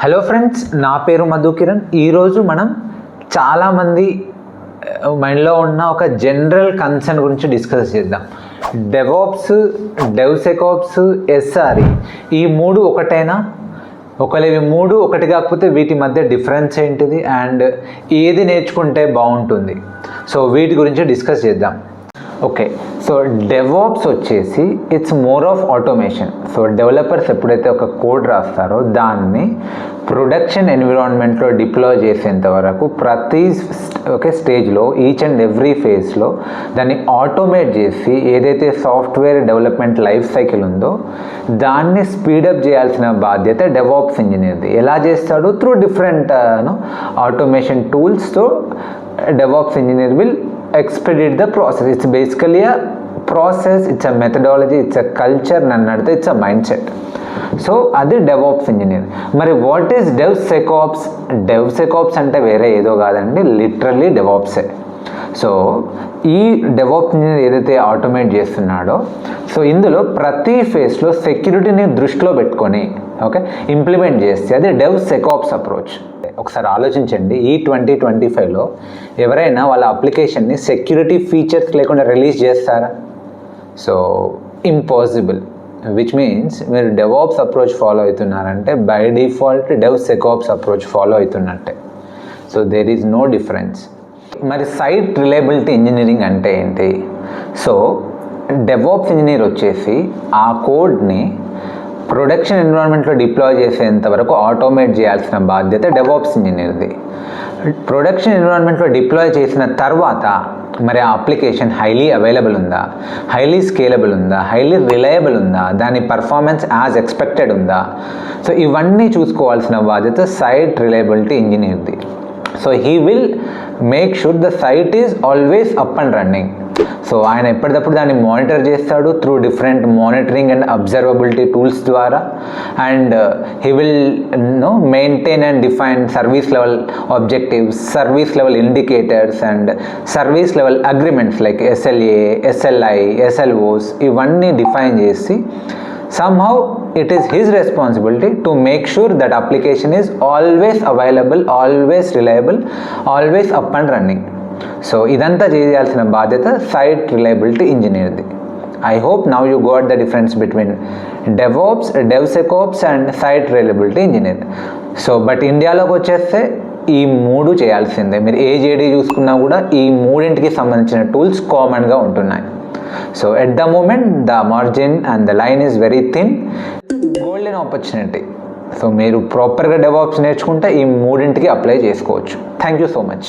Hello friends, నా పేరు మధు కిరణ్. ఈరోజు మనం చాలామంది మైండ్లో ఉన్న ఒక జనరల్ కన్సర్న్ గురించి డిస్కస్ చేద్దాం. డెవాప్స్, డెవ్సెకాప్స్, ఎస్ఆర్ఈ ఈ మూడు ఒకటేనా? ఒకవేళ ఇవి మూడు ఒకటి కాకపోతే వీటి మధ్య డిఫరెన్స్ ఏంటిది అండ్ ఏది నేర్చుకుంటే బాగుంటుంది? సో వీటి గురించి డిస్కస్ చేద్దాం. ఓకే, సో డెవాప్స్ వచ్చేసి it's more of automation. So developers ఎప్పుడైతే ఒక కోడ్ రాస్తారో దాన్ని ప్రొడక్షన్ ఎన్విరాన్మెంట్లో డిప్లాయ్ చేసేంత వరకు ప్రతి స్టేజ్లో ఈచ్ అండ్ ఎవ్రీ ఫేజ్లో దాన్ని ఆటోమేట్ చేసి ఏదైతే సాఫ్ట్వేర్ డెవలప్మెంట్ లైఫ్ సైకిల్ ఉందో దాన్ని స్పీడప్ చేయాల్సిన బాధ్యత డెవాప్స్ ఇంజనీర్ది. ఎలా చేస్తాడు? త్రూ డిఫరెంట్ ఆటోమేషన్ టూల్స్తో DevOps engineer will expedite the process. It's basically a process, it's a methodology, it's a culture, nannadthe it's a mindset. So అది డెవాప్స్ ఇంజనీర్. మరి వాట్ ఈస్ డెవ్సెకాప్స్? డెవ్సెకాప్స్ అంటే వేరే ఏదో కాదండి, లిటరల్లీ డెవాప్సే. సో ఈ డెవాప్స్ ఇంజనీర్ ఏదైతే automate చేస్తున్నాడో సో ఇందులో ప్రతి ఫేస్లో సెక్యూరిటీని దృష్టిలో పెట్టుకొని ఇంప్లిమెంట్ చేస్తే అది డెవ్సెకాప్స్ అప్రోచ్. ఒకసారి ఆలోచించండి, ఈ 2025లో ఎవరైనా వాళ్ళ అప్లికేషన్ని సెక్యూరిటీ ఫీచర్స్ లేకుండా రిలీజ్ చేస్తారా? So impossible. విచ్ మీన్స్ మీరు డెవాప్స్ అప్రోచ్ ఫాలో అవుతున్నారంటే by default DevSecOps approach follow అవుతున్నట్టే. So there is no difference. మరి సైట్ రిలయబిలిటీ ఇంజనీరింగ్ అంటే ఏంటి? సో డెవాప్స్ ఇంజనీర్ వచ్చేసి ఆ కోడ్ని ప్రొడక్షన్ ఎన్విరాన్మెంట్లో డిప్లాయ్ చేసేంత వరకు ఆటోమేట్ చేయాల్సిన బాధ్యత డెవాప్స్ ఇంజనీర్ది. ప్రొడక్షన్ ఎన్విరాన్మెంట్లో డిప్లాయ్ చేసిన తర్వాత మరి ఆ అప్లికేషన్ హైలీ అవైలబుల్ ఉందా, హైలీ స్కేలబుల్ ఉందా, హైలీ రిలయబుల్ ఉందా, దాని పర్ఫార్మెన్స్ యాజ్ ఎక్స్పెక్టెడ్ ఉందా? సో ఇవన్నీ చూసుకోవాల్సిన బాధ్యత సైట్ రిలయబిలిటీ ఇంజనీర్ది. So he will make sure the site is always up and running. So ఆయన ఎప్పటికప్పుడు దాన్ని మానిటర్ చేస్తాడు through different monitoring and observability tools ద్వారా. And he will maintain and define service level objectives, service level indicators and service level agreements like SLA, SLI, SLOs ఇవన్నీ define చేసి somehow it is his responsibility to make sure that application is always available, always reliable, always up and running. So ఇదంతా చేయాల్సిన బాధ్యత site reliability ఇంజనీర్ది. I hope now you got the difference between DevOps, DevSecOps and site reliability engineer. So but ఇండియాలోకి వచ్చేస్తే ఈ మూడు చేయాల్సిందే. మీరు AJD చూసుకున్నా కూడా ఈ మూడింటికి సంబంధించిన టూల్స్ కామన్గా ఉంటున్నాయి. So at the moment the margin and the line is very thin. Golden opportunity. సో మీరు ప్రాపర్గా డెవాప్స్ నేర్చుకుంటే ఈ మూడింటికి అప్లై చేసుకోవచ్చు. Thank you so much.